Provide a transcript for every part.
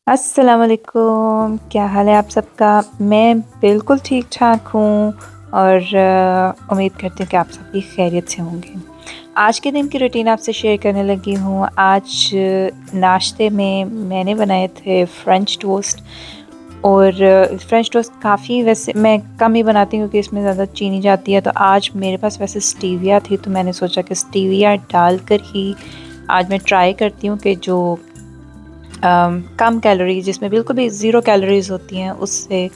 अस्सलाम वालेकुम, क्या हाल है आप सबका। मैं बिल्कुल ठीक ठाक हूँ और उम्मीद करती हूँ कि आप सब भी खैरियत से होंगे। आज के दिन की रूटीन आपसे शेयर करने लगी हूँ। आज नाश्ते में मैंने बनाए थे फ्रेंच टोस्ट और फ्रेंच टोस्ट काफ़ी वैसे मैं कम ही बनाती हूँ क्योंकि इसमें ज़्यादा चीनी जाती है। तो आज मेरे पास वैसे स्टीविया थी तो मैंने सोचा कि स्टीविया डालकर ही आज मैं ट्राई करती हूँ कि जो कम कैलोरी जिसमें बिल्कुल भी ज़ीरो कैलोरीज़ होती हैं उससे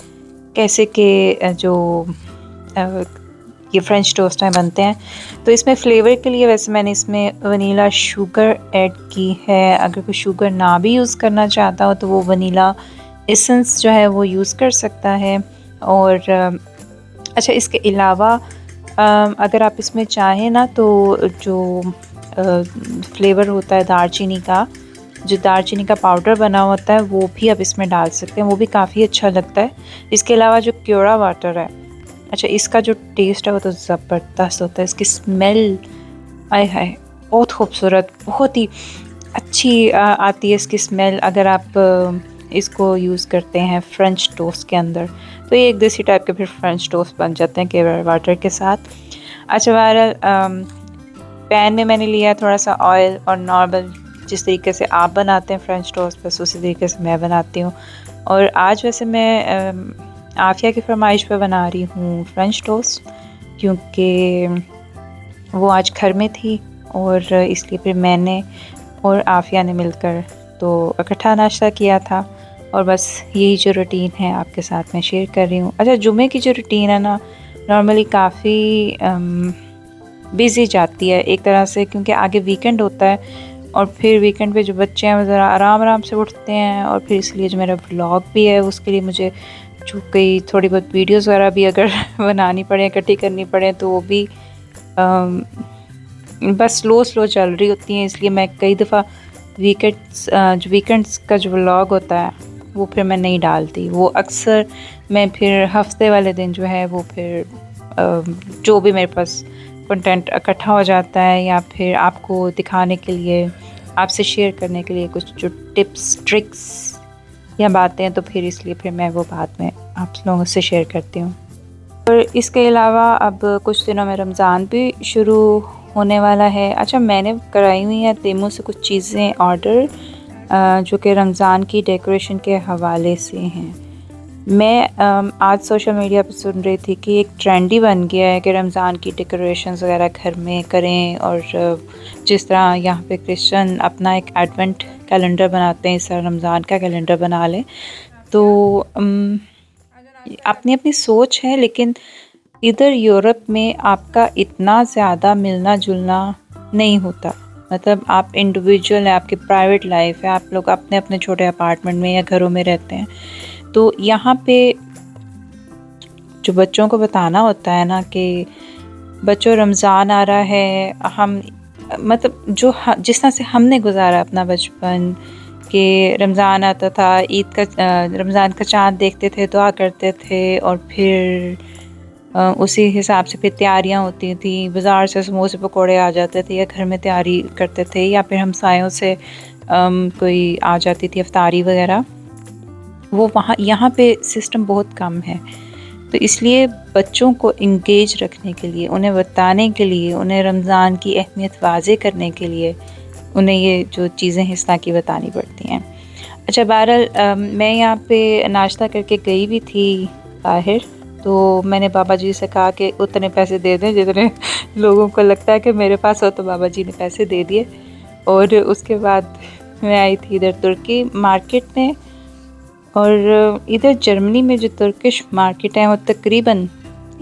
कैसे के जो अ, ये फ्रेंच टोस्ट हैं बनते हैं। तो इसमें फ्लेवर के लिए वैसे मैंने इसमें वनीला शुगर ऐड की है। अगर कोई शुगर ना भी यूज़ करना चाहता हो तो वो वनीला एसेंस जो है वो यूज़ कर सकता है। और अच्छा, इसके अलावा अगर आप इसमें चाहें ना तो जो फ्लेवर होता है दालचीनी का, जो दालचीनी का पाउडर बना होता है वो भी आप इसमें डाल सकते हैं, वो भी काफ़ी अच्छा लगता है। इसके अलावा जो क्योरा वाटर है, अच्छा इसका जो टेस्ट है वो तो ज़बरदस्त होता है। इसकी स्मेल आय हाय बहुत खूबसूरत, बहुत ही अच्छी आती है इसकी स्मेल अगर आप इसको यूज़ करते हैं फ्रेंच टोस्ट के अंदर। तो ये एक देसी टाइप के फिर फ्रेंच टोस्ट बन जाते हैं क्योरा वाटर के साथ। अच्छा बहरहाल पैन में मैंने लिया थोड़ा सा ऑयल और नॉर्मल जिस तरीके से आप बनाते हैं फ्रेंच टोस्ट बस उसी तरीके से मैं बनाती हूँ। और आज वैसे मैं आफिया की फरमाइश पे बना रही हूँ फ्रेंच टोस्ट क्योंकि वो आज घर में थी और इसलिए फिर मैंने और आफिया ने मिलकर तो इकट्ठा नाश्ता किया था। और बस यही जो रूटीन है आपके साथ मैं शेयर कर रही हूँ। अच्छा, जुमे की जो रूटीन है ना नॉर्मली काफ़ी बिज़ी जाती है एक तरह से क्योंकि आगे वीकेंड होता है और फिर वीकेंड पे जो बच्चे हैं वो ज़रा आराम आराम से उठते हैं और फिर इसलिए जो मेरा व्लॉग भी है उसके लिए मुझे जो कई थोड़ी बहुत वीडियोस वगैरह भी अगर बनानी पड़े इकट्ठी करनी पड़े तो वो भी बस स्लो चल रही होती हैं। इसलिए मैं कई दफ़ा वीकेंड्स का जो व्लॉग होता है वो फिर मैं नहीं डालती। वो अक्सर मैं फिर हफ्ते वाले दिन जो है वो फिर जो भी मेरे पास कंटेंट इकट्ठा हो जाता है या फिर आपको दिखाने के लिए, आपसे शेयर करने के लिए कुछ जो टिप्स ट्रिक्स या बातें हैं तो फिर इसलिए फिर मैं वो बाद में आप लोगों से शेयर करती हूँ। और इसके अलावा अब कुछ दिनों में रमज़ान भी शुरू होने वाला है। अच्छा, मैंने कराई हुई है तेमू से कुछ चीज़ें ऑर्डर जो कि रमज़ान की डेकोरेशन के हवाले से हैं। मैं आज सोशल मीडिया पे सुन रही थी कि एक ट्रेंड ही बन गया है कि रमज़ान की डेकोरेशंस वगैरह घर में करें और जिस तरह यहाँ पे क्रिश्चियन अपना एक एडवेंट कैलेंडर बनाते हैं इस तरह रमज़ान का कैलेंडर बना लें। तो अपनी अपनी सोच है लेकिन इधर यूरोप में आपका इतना ज़्यादा मिलना जुलना नहीं होता। मतलब आप इंडिविजुअल है, आपकी प्राइवेट लाइफ है, आप लोग अपने अपने छोटे अपार्टमेंट में या घरों में रहते हैं। तो यहाँ पे जो बच्चों को बताना होता है ना कि बच्चों रमज़ान आ रहा है, हम मतलब जो जिस तरह से हमने गुजारा अपना बचपन कि रमज़ान आता था, ईद का रमज़ान का चाँद देखते थे, दुआ करते थे और फिर उसी हिसाब से फिर तैयारियां होती थी। बाज़ार से समोसे पकोड़े आ जाते थे या घर में तैयारी करते थे या फिर हमसायों से कोई आ जाती थी इफ्तारी वगैरह। वो वहाँ यहाँ पे सिस्टम बहुत कम है। तो इसलिए बच्चों को इंगेज रखने के लिए, उन्हें बताने के लिए, उन्हें रमज़ान की अहमियत वाज़े करने के लिए उन्हें ये जो चीज़ें हैं इस तरह की बतानी पड़ती हैं। अच्छा बहरहाल मैं यहाँ पे नाश्ता करके गई भी थी बाहर। तो मैंने बाबा जी से कहा कि उतने पैसे दे दें जितने लोगों को लगता है कि मेरे पास हो। तो बाबा जी ने पैसे दे दिए और उसके बाद मैं आई थी इधर तुर्की मार्केट में। और इधर जर्मनी में जो तुर्किश मार्केट है वो तकरीबन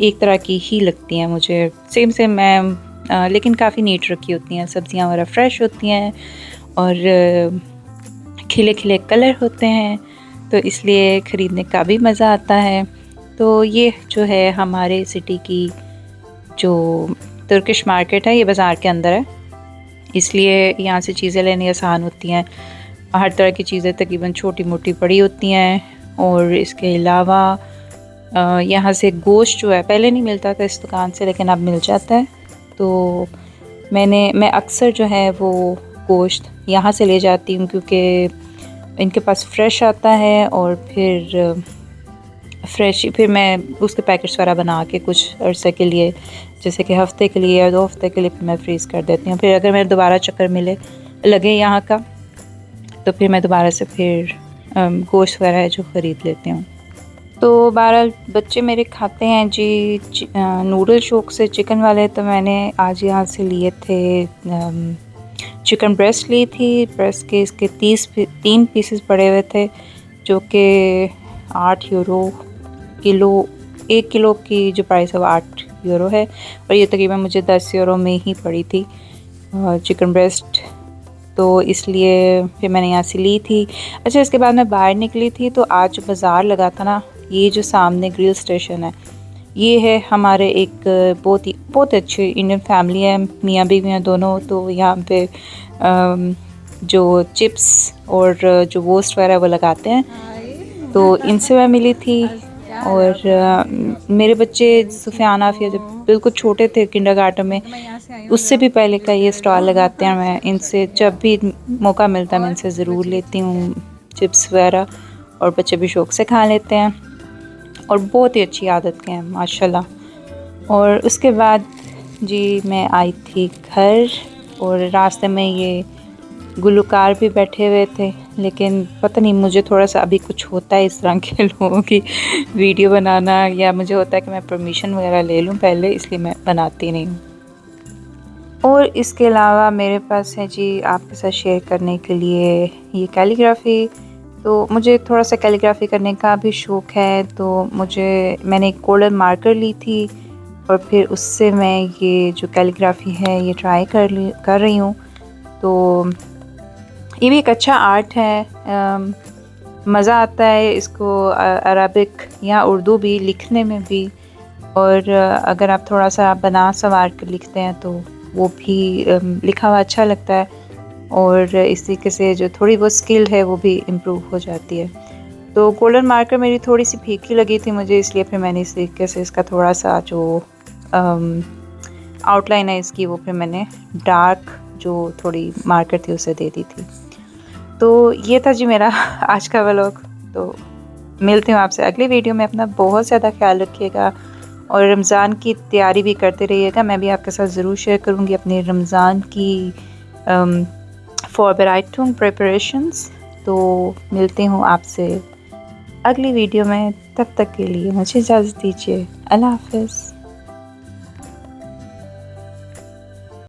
एक तरह की ही लगती हैं मुझे, सेम मैं लेकिन काफ़ी नीट रखी होती हैं, सब्जियां वगैरह फ्रेश होती हैं और खिले खिले कलर होते हैं तो इसलिए ख़रीदने का भी मज़ा आता है। तो ये जो है हमारे सिटी की जो तुर्किश मार्केट है ये बाज़ार के अंदर है, इसलिए यहाँ से चीज़ें लेनी आसान होती हैं। हर तरह की चीज़ें तकरीबन छोटी मोटी पड़ी होती हैं। और इसके अलावा यहाँ से गोश्त जो है पहले नहीं मिलता था इस दुकान से लेकिन अब मिल जाता है। तो मैं अक्सर जो है वो गोश्त यहाँ से ले जाती हूँ क्योंकि इनके पास फ़्रेश आता है और फिर फिर मैं उसके पैकेट्स वगैरह बना के कुछ अरसे के लिए, जैसे कि हफ़्ते के लिए या 2 हफ़्ते के लिए मैं फ्रीज़ कर देती हूँ। फिर अगर मेरा दोबारा चक्कर लगे यहाँ का, तो फिर मैं दोबारा से फिर गोश्त वगैरह है जो ख़रीद लेती हूँ। तो बहरहाल बच्चे मेरे खाते हैं जी नूडल शौक़ से चिकन वाले, तो मैंने आज यहाँ से लिए थे चिकन ब्रेस्ट ली थी। ब्रेस्ट के इसके 3 पीसेस पड़े हुए थे, जो कि 8 यूरो किलो। 1 किलो की जो प्राइस है वो 8 यूरो है, और ये तकरीबन मुझे 10 यूरो में ही पड़ी थी चिकन ब्रेस्ट, तो इसलिए फिर मैंने यहाँ से ली थी। अच्छा, इसके बाद मैं बाहर निकली थी, तो आज जो बाज़ार लगा था ना, ये जो सामने ग्रिल स्टेशन है, ये है हमारे एक बहुत अच्छी इंडियन फैमिली है, मियाँ बीवी हैं दोनों। तो यहाँ पे जो चिप्स और जो रोस्ट वगैरह वो लगाते हैं, तो इनसे मैं मिली थी। और मेरे बच्चे सुफियान आफिया जब बिल्कुल छोटे थे किंडरगार्टन में, उससे भी पहले का ये स्टॉल लगाते हैं। मैं इनसे जब भी मौका मिलता है मैं इनसे ज़रूर लेती हूँ चिप्स वगैरह, और बच्चे भी शौक़ से खा लेते हैं, और बहुत ही अच्छी आदत के हैं माशाल्लाह। और उसके बाद जी मैं आई थी घर, और रास्ते में ये गुलकार भी बैठे हुए थे, लेकिन पता नहीं मुझे थोड़ा सा अभी कुछ होता है इस तरह के लोगों की वीडियो बनाना, या मुझे होता है कि मैं परमिशन वगैरह ले लूँ पहले, इसलिए मैं बनाती नहीं हूँ। और इसके अलावा मेरे पास है जी आपके साथ शेयर करने के लिए ये कैलीग्राफ़ी। तो मुझे थोड़ा सा कैलीग्राफ़ी करने का भी शौक़ है, तो मैंने एक गोल्डन मार्कर ली थी, और फिर उससे मैं ये जो कैलीग्राफ़ी है ये ट्राई कर रही हूँ। तो ये भी एक अच्छा आर्ट है, मज़ा आता है इसको अरबिक या उर्दू भी लिखने में भी, और अगर आप थोड़ा सा बना सवार कर लिखते हैं तो वो भी लिखा हुआ अच्छा लगता है, और इस तरीके से जो थोड़ी बहुत स्किल है वो भी इम्प्रूव हो जाती है। तो गोल्डन मार्कर मेरी थोड़ी सी फीकी लगी थी मुझे, इसलिए फिर मैंने इस तरीके से इसका थोड़ा सा जो आउटलाइन है इसकी, वो फिर मैंने डार्क जो थोड़ी मार्कर थी उसे दे दी थी। तो ये था जी मेरा आज का व्लॉग। तो मिलती हूँ आपसे अगली वीडियो में। अपना बहुत ज़्यादा ख्याल रखिएगा, और रमज़ान की तैयारी भी करते रहिएगा। मैं भी आपके साथ ज़रूर शेयर करूँगी अपनी रमज़ान की फॉरबराइटिंग प्रिपरेशंस। तो मिलती हूँ आपसे अगली वीडियो में, तब तक के लिए मुझे इजाज़त दीजिए। अल्लाह हाफ़िज़।